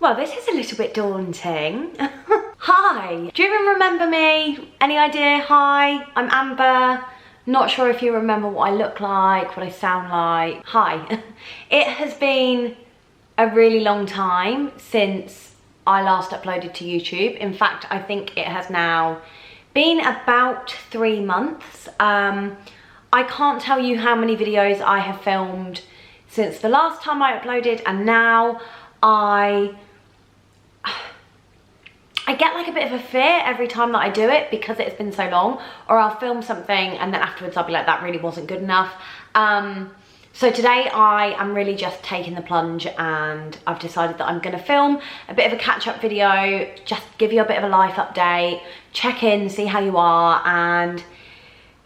Well, this is a little bit daunting. Hi, do you even remember me? Any idea? Hi, I'm Amber. Not sure if you remember what I look like, what I sound like. Hi. It has been a really long time since I last uploaded to YouTube. In fact, I think it has now been about 3 months. I can't tell you how many videos I have filmed since the last time I uploaded, and now I get like a bit of a fear every time that I do it because it's been so long, or I'll film something and then afterwards I'll be like, that really wasn't good enough. So today I am really just taking the plunge, and I've decided that I'm going to film a bit of a catch-up video, just give you a bit of a life update, check in, see how you are, and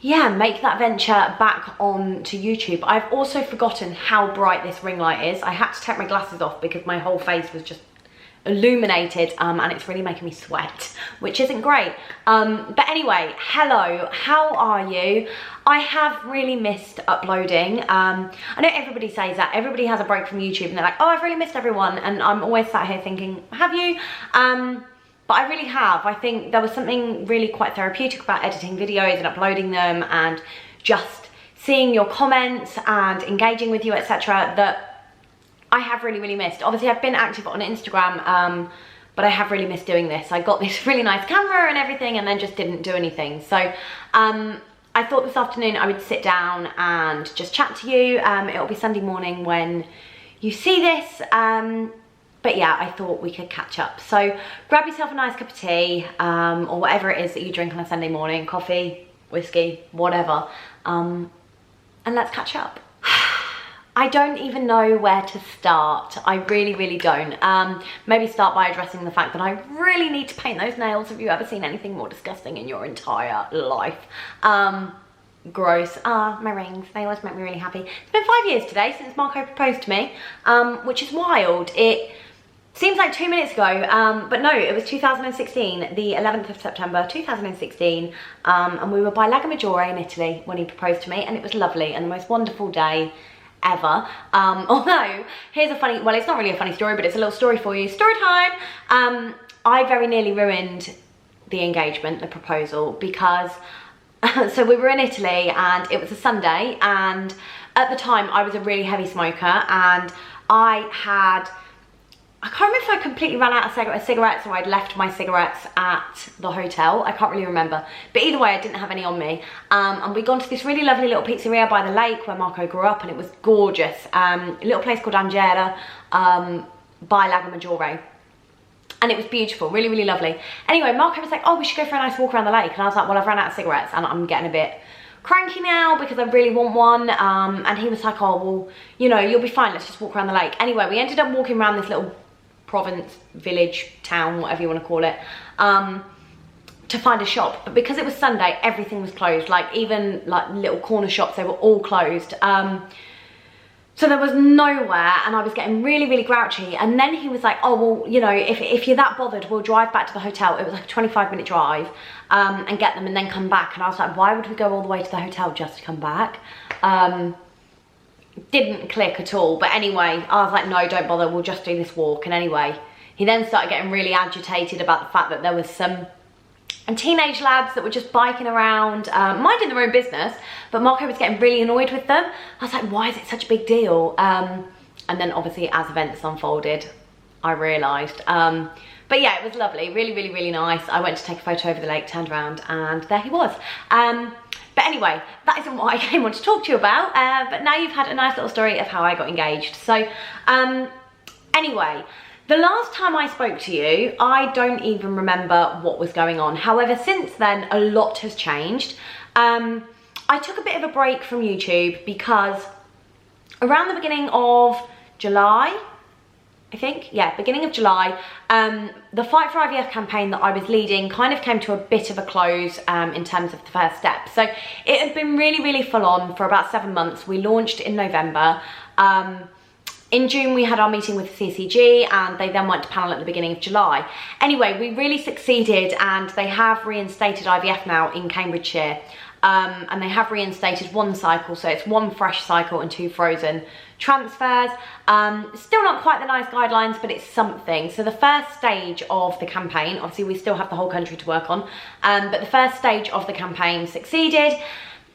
yeah, make that venture back onto YouTube. I've also forgotten how bright this ring light is. I had to take my glasses off because my whole face was just illuminated, and it's really making me sweat, which isn't great. But anyway, hello, how are you? I have really missed uploading. I know everybody says that, everybody has a break from YouTube and they're like, oh, I've really missed everyone, and I'm always sat here thinking, have you? But I really have. I think there was something really quite therapeutic about editing videos and uploading them and just seeing your comments and engaging with you, etc., that I have really missed. Obviously, I've been active on Instagram, but I have really missed doing this. I got this really nice camera and everything and then just didn't do anything. So I thought this afternoon I would sit down and just chat to you. It'll be Sunday morning when you see this. But yeah, I thought we could catch up. So grab yourself a nice cup of tea, or whatever it is that you drink on a Sunday morning, coffee, whiskey, whatever, and let's catch up. I don't even know where to start. I really don't. Maybe start by addressing the fact that I really need to paint those nails. Have you ever seen anything more disgusting in your entire life? Gross. My rings, they always make me really happy. It's been 5 years today since Marco proposed to me, which is wild. It seems like 2 minutes ago, but no, it was 2016, the 11th of September 2016, and we were by Lago Maggiore in Italy when he proposed to me, and it was lovely and the most wonderful day ever. Although, here's a funny, well, it's not really a funny story, but it's a little story for you. Story time! I very nearly ruined the engagement, the proposal, because so we were in Italy and it was a Sunday, and at the time I was a really heavy smoker, and I can't remember if I completely ran out of cigarettes or I'd left my cigarettes at the hotel. I can't really remember. But either way, I didn't have any on me. And we'd gone to this really lovely little pizzeria by the lake where Marco grew up, and it was gorgeous. A little place called Angera by Lago Maggiore. And it was beautiful, really lovely. Anyway, Marco was like, oh, we should go for a nice walk around the lake. And I was like, well, I've run out of cigarettes and I'm getting a bit cranky now because I really want one. And he was like, oh, well, you know, you'll be fine. Let's just walk around the lake. Anyway, we ended up walking around this little province, village, town, whatever you want to call it, to find a shop. But because it was Sunday, everything was closed. Like even like little corner shops, they were all closed. So there was nowhere, and I was getting really grouchy. And then he was like, oh, well, you know, if you're that bothered, we'll drive back to the hotel. It was like a 25-minute drive, and get them and then come back. And I was like, why would we go all the way to the hotel just to come back? Didn't click at all. But anyway, I was like, no, don't bother, we'll just do this walk. And anyway, he then started getting really agitated about the fact that there was some teenage lads that were just biking around, minding their own business, but Marco was getting really annoyed with them. I was like, why is it such a big deal? And then obviously as events unfolded, I realised. But yeah, it was lovely, really nice. I went to take a photo over the lake, turned around, and there he was. But anyway, that isn't what I came on to talk to you about, but now you've had a nice little story of how I got engaged. So anyway, the last time I spoke to you, I don't even remember what was going on. However, since then, a lot has changed. I took a bit of a break from YouTube because around the beginning of July, I think, yeah, beginning of July, the Fight for IVF campaign that I was leading kind of came to a bit of a close in terms of the first step. So it had been really full on for about 7 months. We launched in November. In June, we had our meeting with CCG, and they then went to panel at the beginning of July. Anyway, we really succeeded, and they have reinstated IVF now in Cambridgeshire. And they have reinstated 1 cycle, so it's 1 fresh cycle and 2 frozen transfers. Still not quite the nice guidelines, but it's something. So the first stage of the campaign, obviously we still have the whole country to work on, but the first stage of the campaign succeeded.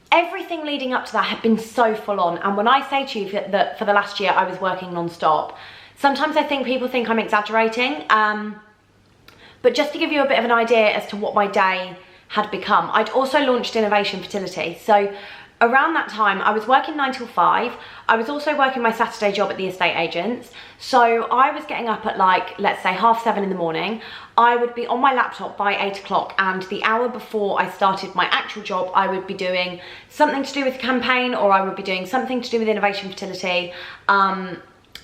Everything leading up to that had been so full on, and when I say to you that for the last year I was working non-stop, sometimes I think people think I'm exaggerating, but just to give you a bit of an idea as to what my day had become, I'd also launched Innovation Fertility. So around that time I was working 9 till 5. I was also working my Saturday job at the estate agents, so I was getting up at, like, let's say 7:30 in the morning. I would be on my laptop by 8 o'clock, and the hour before I started my actual job I would be doing something to do with the campaign, or I would be doing something to do with Innovation Fertility.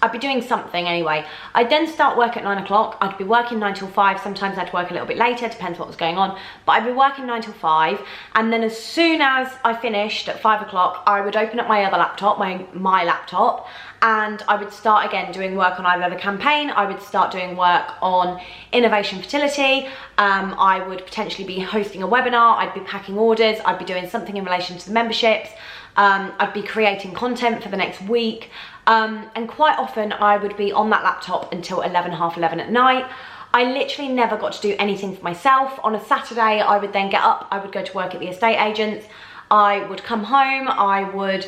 I'd be doing something anyway. I'd then start work at 9 o'clock. I'd be working 9 till 5. Sometimes I'd work a little bit later, depends what was going on. But I'd be working 9 till 5. And then as soon as I finished at 5 o'clock, I would open up my other laptop, my laptop, and I would start again doing work on either the campaign, I would start doing work on Innovation Fertility, I would potentially be hosting a webinar, I'd be packing orders, I'd be doing something in relation to the memberships, I'd be creating content for the next week. And quite often I would be on that laptop until 11, half 11 at night. I literally never got to do anything for myself. On a Saturday, I would then get up, I would go to work at the estate agents, I would come home, I would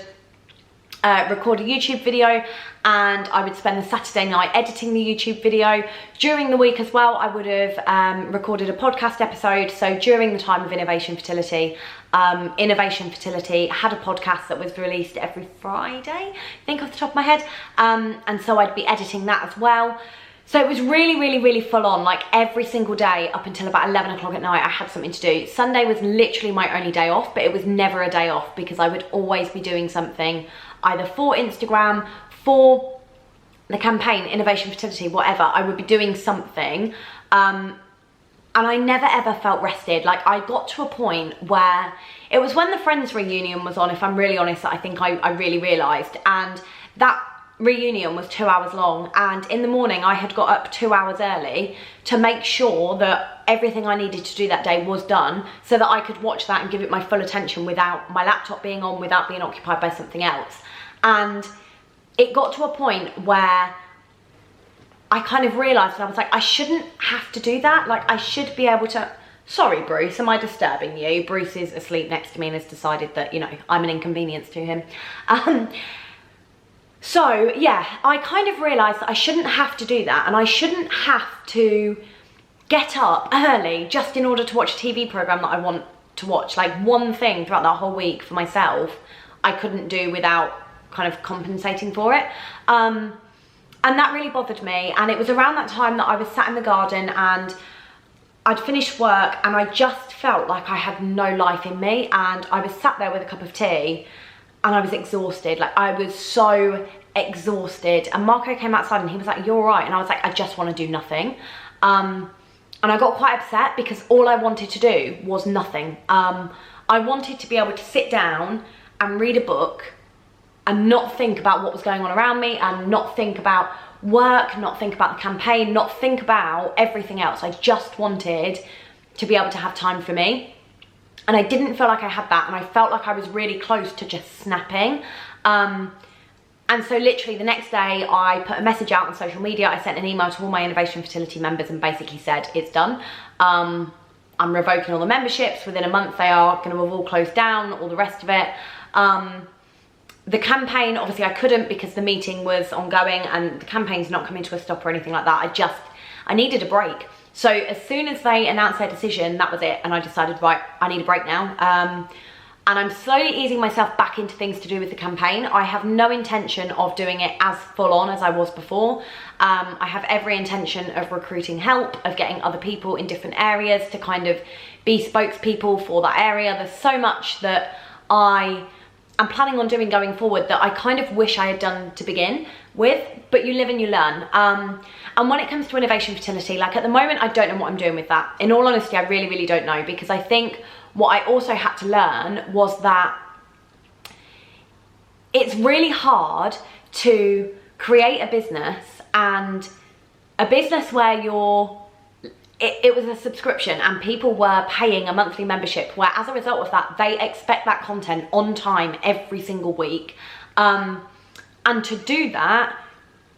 record a YouTube video, and I would spend the Saturday night editing the YouTube video. During the week as well, I would have recorded a podcast episode. So during the time of Innovation Fertility had a podcast that was released every Friday, I think, off the top of my head. And so I'd be editing that as well. So it was really, really, really full on. Like every single day up until about 11 o'clock at night, I had something to do. Sunday was literally my only day off, but it was never a day off because I would always be doing something, either for Instagram, for the campaign, Innovation Fertility, whatever. I would be doing something. And I never ever felt rested. Like I got to a point where it was when the Friends reunion was on, if I'm really honest, that I think I really realised. And that reunion was 2 hours long, and in the morning I had got up 2 hours early to make sure that everything I needed to do that day was done so that I could watch that and give it my full attention without my laptop being on, without being occupied by something else. And it got to a point where I kind of realised, and I was like, I shouldn't have to do that. Like I should be able to... Sorry, Bruce, am I disturbing you? Bruce is asleep next to me and has decided that, you know, I'm an inconvenience to him. So yeah, I kind of realised that I shouldn't have to do that, and I shouldn't have to get up early just in order to watch a TV programme that I want to watch. Like one thing throughout that whole week for myself, I couldn't do without kind of compensating for it. And that really bothered me. And it was around that time that I was sat in the garden and I'd finished work and I just felt like I had no life in me. And I was sat there with a cup of tea and I was exhausted. Like I was so exhausted. And Marco came outside and he was like, "You're all right?" And I was like, "I just want to do nothing." And I got quite upset because all I wanted to do was nothing. I wanted to be able to sit down and read a book and not think about what was going on around me, and not think about work, not think about the campaign, not think about everything else. I just wanted to be able to have time for me. And I didn't feel like I had that, and I felt like I was really close to just snapping. And so literally the next day I put a message out on social media. I sent an email to all my Innovation Fertility members and basically said, it's done. I'm revoking all the memberships. Within a month they are going to have all closed down, all the rest of it. The campaign, obviously I couldn't because the meeting was ongoing and the campaign's not coming to a stop or anything like that. I needed a break. So as soon as they announced their decision, that was it. And I decided, right, I need a break now. And I'm slowly easing myself back into things to do with the campaign. I have no intention of doing it as full on as I was before. I have every intention of recruiting help, of getting other people in different areas to kind of be spokespeople for that area. There's so much that I'm planning on doing going forward that I kind of wish I had done to begin with, but you live and you learn. And when it comes to Innovation Fertility, like at the moment, I don't know what I'm doing with that. In all honesty, I really, really don't know, because I think what I also had to learn was that it's really hard to create a business, and a business where it was a subscription and people were paying a monthly membership, where as a result of that, they expect that content on time every single week. And to do that,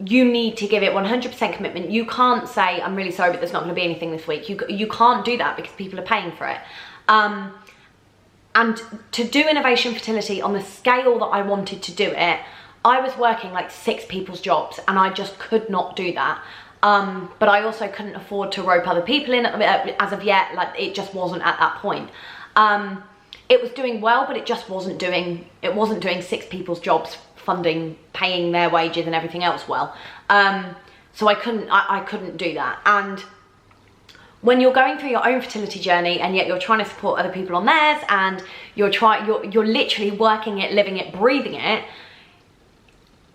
you need to give it 100% commitment. You can't say, I'm really sorry, but there's not going to be anything this week. You can't do that because people are paying for it. And to do Innovation Fertility on the scale that I wanted to do it, I was working like 6 people's jobs, and I just could not do that. But I also couldn't afford to rope other people in as of yet. Like, it just wasn't at that point. It was doing well, but it just wasn't doing 6 people's jobs, funding, paying their wages and everything else well. So I couldn't do that. And when you're going through your own fertility journey and yet you're trying to support other people on theirs, and you're literally working it, living it, breathing it,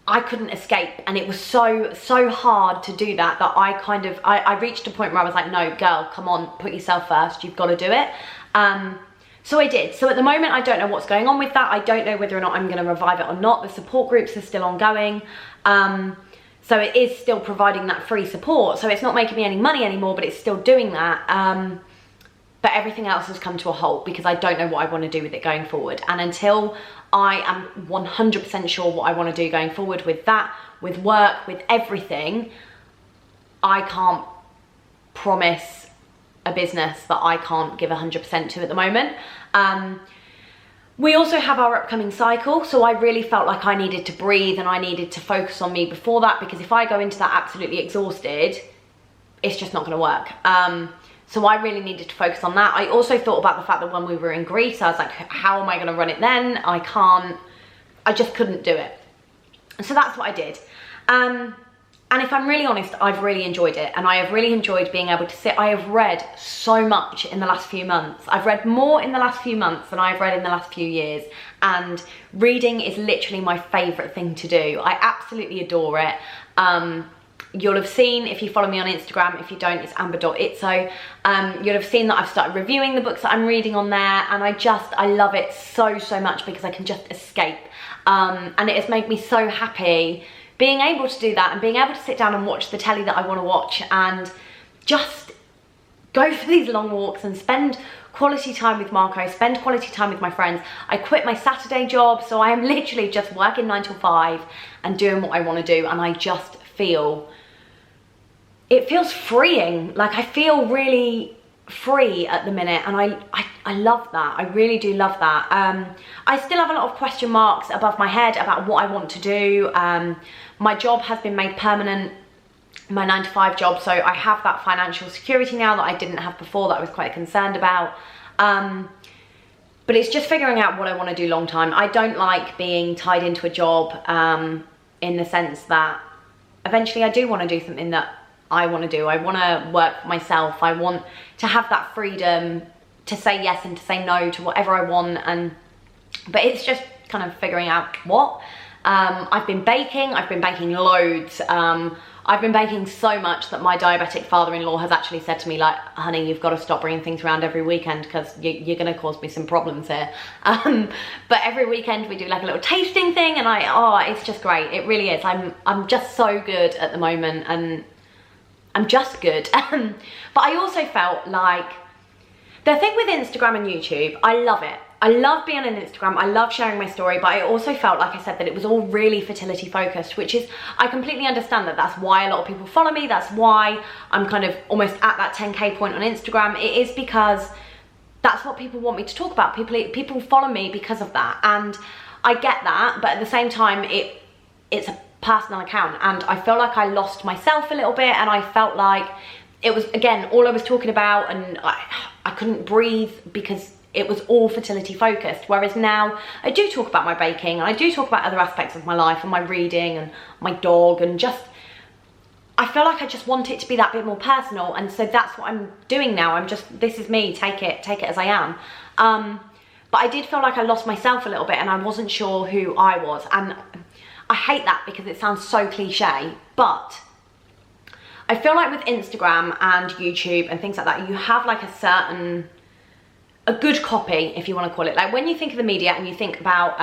I couldn't escape. And it was so hard to do that I reached a point where I was like, no, girl, come on, put yourself first, you've got to do it. So I did. So at the moment, I don't know what's going on with that. I don't know whether or not I'm going to revive it or not. The support groups are still ongoing. So it is still providing that free support. So it's not making me any money anymore, but it's still doing that. But everything else has come to a halt because I don't know what I want to do with it going forward. And until I am 100% sure what I want to do going forward with that, with work, with everything, I can't promise a business that I can't give 100% to at the moment. We also have our upcoming cycle, so I really felt like I needed to breathe and I needed to focus on me before that, because if I go into that absolutely exhausted, it's just not going to work. So I really needed to focus on that. I also thought about the fact that when we were in Greece, I was like, how am I going to run it then? I just couldn't do it. So that's what I did. And if I'm really honest, I've really enjoyed it, and I have really enjoyed being able to sit. I have read so much in the last few months. I've read more in the last few months than I've read in the last few years, and reading is literally my favourite thing to do. I absolutely adore it. You'll have seen, if you follow me on Instagram, if you don't, it's amber.itso. You'll have seen that I've started reviewing the books that I'm reading on there, and I love it so much because I can just escape. And it has made me so happy being able to do that and being able to sit down and watch the telly that I want to watch and just go for these long walks and spend quality time with Marco, spend quality time with my friends. I quit my Saturday job, so I am literally just working 9 till 5 and doing what I want to do, and I just feel, it feels freeing. Like, I feel really free at the minute, and I love that. I really do love that. I still have a lot of question marks above my head about what I want to do. My job has been made permanent, my 9 to 5 job, so I have that financial security now that I didn't have before, that I was quite concerned about. But it's just figuring out what I want to do long time. I don't like being tied into a job, in the sense that eventually I do want to do something that I want to do. I want to work for myself. I want to have that freedom to say yes and to say no to whatever I want. But it's just kind of figuring out what. I've been baking loads. I've been baking so much that my diabetic father-in-law has actually said to me, like, honey, you've got to stop bringing things around every weekend because you're going to cause me some problems here. But every weekend we do like a little tasting thing, and it's just great. It really is. I'm just so good at the moment, and I'm just good. But I also felt like the thing with Instagram and YouTube, I love it. I love being on Instagram, I love sharing my story, but I also felt, like I said, that it was all really fertility focused, which is, I completely understand that. That's why a lot of people follow me. That's why I'm kind of almost at that 10K point on Instagram. It is because that's what people want me to talk about. People follow me because of that, and I get that, but at the same time, it's a personal account, and I feel like I lost myself a little bit, and I felt like it was, again, all I was talking about, and I couldn't breathe because it was all fertility focused. Whereas now I do talk about my baking, and I do talk about other aspects of my life and my reading and my dog, and just, I feel like I just want it to be that bit more personal, and so that's what I'm doing now. I'm just, this is me, take it as I am. But I did feel like I lost myself a little bit, and I wasn't sure who I was, and I hate that because it sounds so cliche, but I feel like with Instagram and YouTube and things like that, you have like a good copy, if you want to call it. Like, when you think of the media and you think about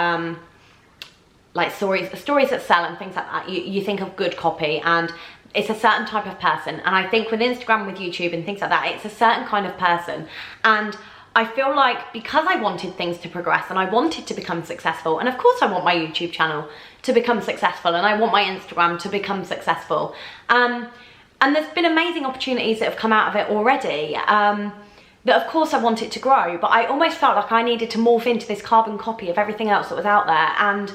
like stories that sell and things like that, you think of good copy, and it's a certain type of person. And I think with Instagram, with YouTube and things like that, it's a certain kind of person. And I feel like because I wanted things to progress and I wanted to become successful, and of course I want my YouTube channel to become successful and I want my Instagram to become successful, and there's been amazing opportunities that have come out of it already, that of course I want it to grow, but I almost felt like I needed to morph into this carbon copy of everything else that was out there, and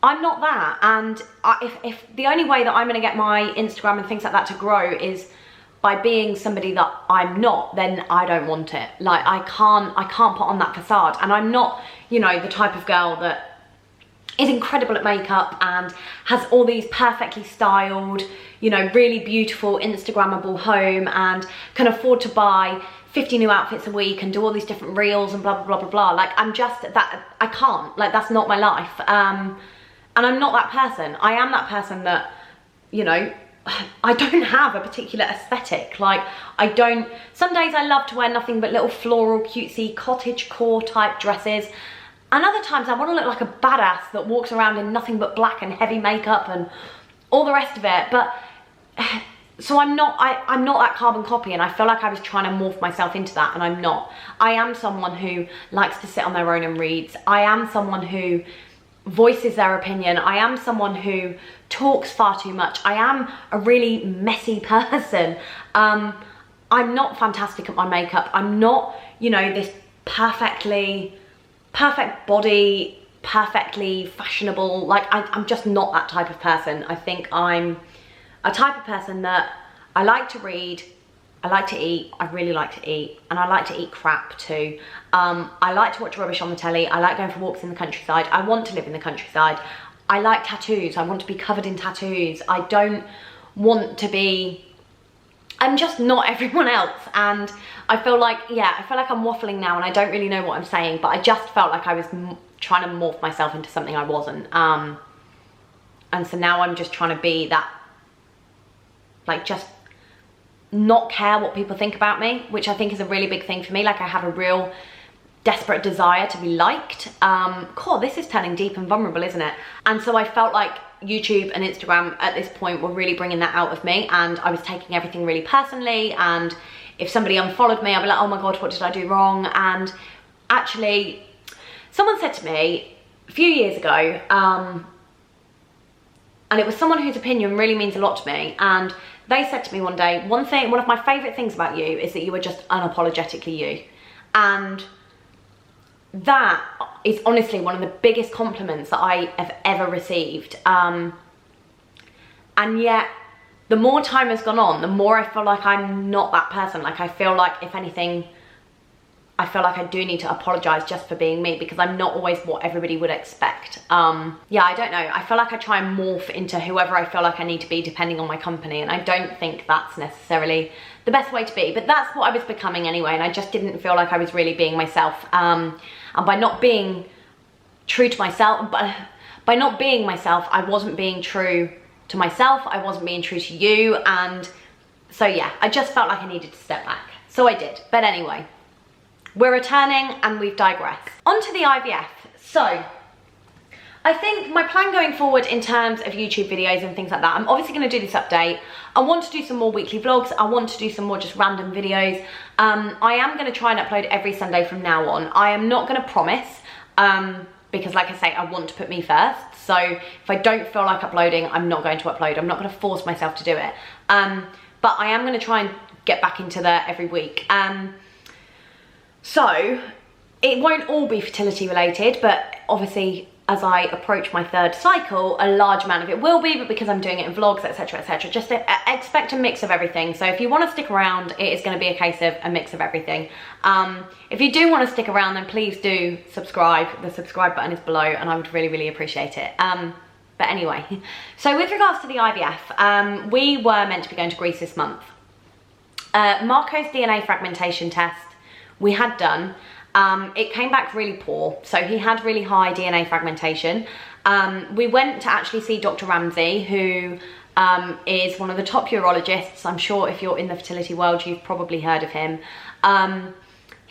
I'm not that. And if the only way that I'm going to get my Instagram and things like that to grow is by being somebody that I'm not, then I don't want it. Like, I can't put on that facade. And I'm not, you know, the type of girl that is incredible at makeup and has all these perfectly styled, you know, really beautiful Instagrammable home and can afford to buy 50 new outfits a week and do all these different reels and blah, blah, blah, blah, blah. Like, I'm just that, I can't, like, that's not my life. And I'm not that person. I am that person that, you know, I don't have a particular aesthetic. Like, some days I love to wear nothing but little floral, cutesy, cottagecore type dresses. And other times I want to look like a badass that walks around in nothing but black and heavy makeup and all the rest of it. But, so I'm not that carbon copy, and I feel like I was trying to morph myself into that, and I'm not. I am someone who likes to sit on their own and reads. I am someone who voices their opinion. I am someone who talks far too much. I am a really messy person. I'm not fantastic at my makeup. I'm not, you know, this perfect body, perfectly fashionable. Like, I'm just not that type of person. I think I'm a type of person that I like to read, I like to eat, I really like to eat, and I like to eat crap too. I like to watch rubbish on the telly. I like going for walks in the countryside. I want to live in the countryside. I like tattoos. I want to be covered in tattoos. I don't want to be, I'm just not everyone else. And I feel like, yeah, I feel like I'm waffling now and I don't really know what I'm saying, but I just felt like I was trying to morph myself into something I wasn't. And so now I'm just trying to be that, like, just not care what people think about me, which I think is a really big thing for me. Like, I have a real desperate desire to be liked. Cool, this is turning deep and vulnerable, isn't it? And so I felt like YouTube and Instagram at this point were really bringing that out of me, and I was taking everything really personally, and if somebody unfollowed me, I'd be like, oh my god, what did I do wrong? And actually, someone said to me a few years ago, and it was someone whose opinion really means a lot to me, and they said to me one day, one of my favourite things about you is that you are just unapologetically you. And that is honestly one of the biggest compliments that I have ever received. And yet, the more time has gone on, the more I feel like I'm not that person. Like, I feel like, if anything, I feel like I do need to apologise just for being me, because I'm not always what everybody would expect. Yeah, I don't know. I feel like I try and morph into whoever I feel like I need to be depending on my company, and I don't think that's necessarily the best way to be, but that's what I was becoming anyway, and I just didn't feel like I was really being myself. And by not being true to myself, by not being myself, I wasn't being true to myself, I wasn't being true to you, and so yeah, I just felt like I needed to step back. So I did. But anyway, we're returning and we've digressed. On to the IVF. So, I think my plan going forward in terms of YouTube videos and things like that, I'm obviously going to do this update. I want to do some more weekly vlogs. I want to do some more just random videos. I am going to try and upload every Sunday from now on. I am not going to promise, because like I say, I want to put me first. So if I don't feel like uploading, I'm not going to upload. I'm not going to force myself to do it. But I am going to try and get back into there every week. So it won't all be fertility related, but obviously as I approach my third cycle, a large amount of it will be, but because I'm doing it in vlogs, etc, etc, just expect a mix of everything. So if you want to stick around, it is going to be a case of a mix of everything. If you do want to stick around, then please do subscribe. The subscribe button is below, and I would really, really appreciate it. But anyway, so with regards to the IVF, we were meant to be going to Greece this month. Marco's DNA fragmentation test we had done. It came back really poor, so he had really high DNA fragmentation. We went to actually see Dr. Ramsey, who is one of the top urologists. I'm sure if you're in the fertility world, you've probably heard of him.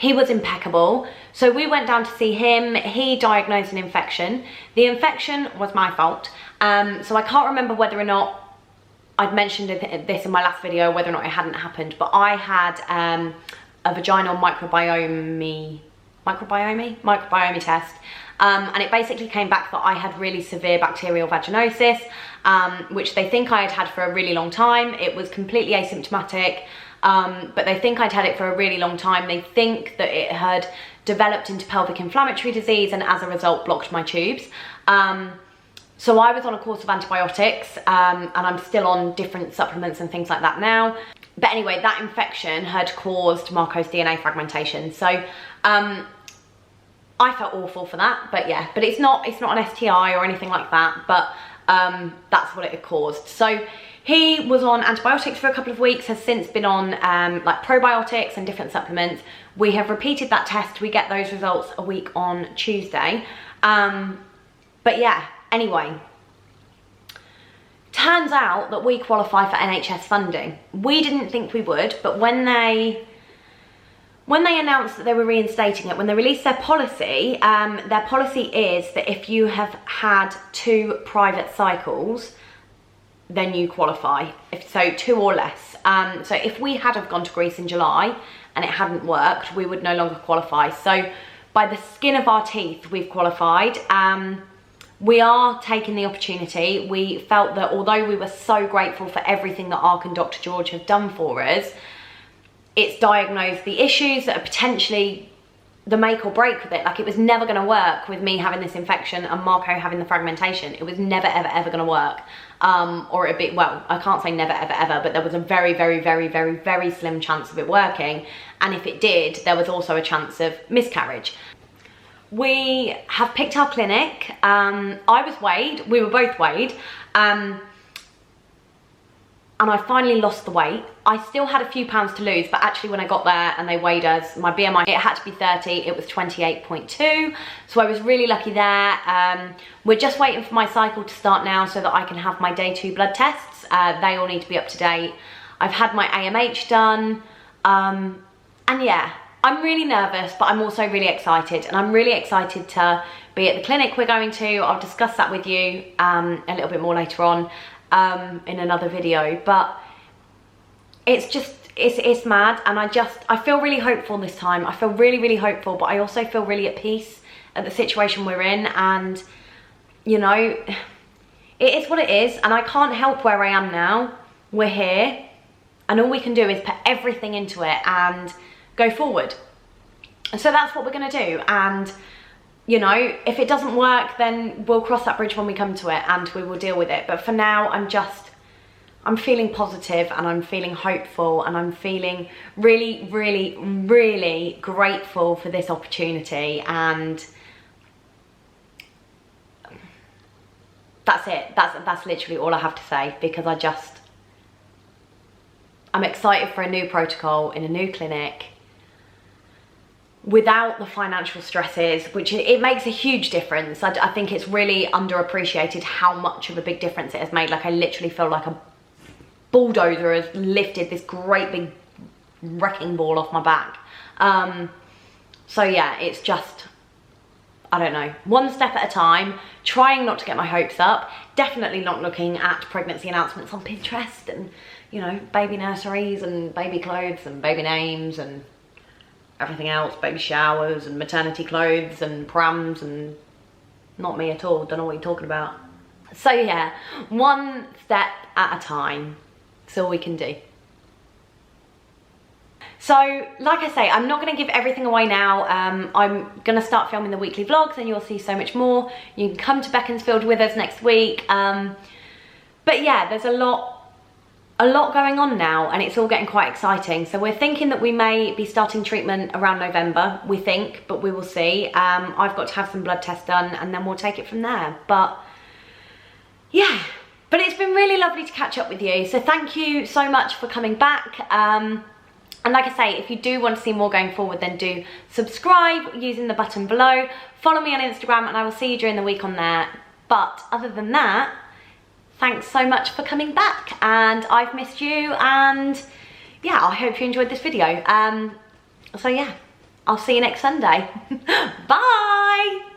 He was impeccable. So we went down to see him. He diagnosed an infection. The infection was my fault. So I can't remember whether or not I'd mentioned this in my last video, whether or not it hadn't happened, but I had a vaginal microbiome test. And it basically came back that I had really severe bacterial vaginosis, which they think I had for a really long time. It was completely asymptomatic, but they think I'd had it for a really long time. They think that it had developed into pelvic inflammatory disease and as a result blocked my tubes. So I was on a course of antibiotics, and I'm still on different supplements and things like that now. But anyway, that infection had caused Marco's DNA fragmentation. So I felt awful for that, but yeah, but it's not an STI or anything like that, but that's what it had caused. So he was on antibiotics for a couple of weeks, has since been on like probiotics and different supplements. We have repeated that test. We get those results a week on Tuesday. But yeah, anyway, turns out that we qualify for NHS funding. We didn't think we would, but when they announced that they were reinstating it, when they released their policy is that if you have had 2 private cycles, then you qualify. So 2 or less. So if we had have gone to Greece in July and it hadn't worked, we would no longer qualify. So by the skin of our teeth, we've qualified. We are taking the opportunity. We felt that although we were so grateful for everything that ARC and Dr. George have done for us, it's diagnosed the issues that are potentially the make or break with it. Like, it was never going to work with me having this infection and Marco having the fragmentation. It was never, ever, ever going to work. Or it'd be, well, I can't say never, ever, ever, but there was a very, very, very, very, very slim chance of it working. And if it did, there was also a chance of miscarriage. We have picked our clinic. I was weighed. We were both weighed. And I finally lost the weight. I still had a few pounds to lose, but actually when I got there and they weighed us, my BMI, it had to be 30, it was 28.2. So I was really lucky there. We're just waiting for my cycle to start now so that I can have my day 2 blood tests. They all need to be up to date. I've had my AMH done. And yeah, I'm really nervous, but I'm also really excited. And I'm really excited to be at the clinic we're going to. I'll discuss that with you a little bit more later on. In another video, but it's just, it's mad, and I feel really hopeful this time. I feel really, really hopeful, but I also feel really at peace at the situation we're in, and you know, it is what it is, and I can't help where I am now. We're here, and all we can do is put everything into it and go forward. So that's what we're gonna do, and you know, if it doesn't work, then we'll cross that bridge when we come to it and we will deal with it. But for now, I'm feeling positive and I'm feeling hopeful and I'm feeling really, really, really grateful for this opportunity. And that's it. That's literally all I have to say, because I'm excited for a new protocol in a new clinic, without the financial stresses, which it makes a huge difference. I think it's really underappreciated how much of a big difference it has made. Like, I literally feel like a bulldozer has lifted this great big wrecking ball off my back. So yeah, it's just, I don't know, one step at a time, trying not to get my hopes up, definitely not looking at pregnancy announcements on Pinterest and, you know, baby nurseries and baby clothes and baby names and everything else, baby showers and maternity clothes and prams, and not me at all, don't know what you're talking about. So yeah, one step at a time, that's all we can do. So like I say, I'm not going to give everything away now. I'm going to start filming the weekly vlogs and you'll see so much more. You can come to Beaconsfield with us next week. But yeah, there's a lot going on now, and it's all getting quite exciting. So we're thinking that we may be starting treatment around November, we think, but we will see. I've got to have some blood tests done and then we'll take it from there. But yeah, but it's been really lovely to catch up with you. So thank you so much for coming back. And like I say, if you do want to see more going forward, then do subscribe using the button below. Follow me on Instagram and I will see you during the week on there. But other than that, thanks so much for coming back, and I've missed you, and yeah, I hope you enjoyed this video. So yeah, I'll see you next Sunday. Bye.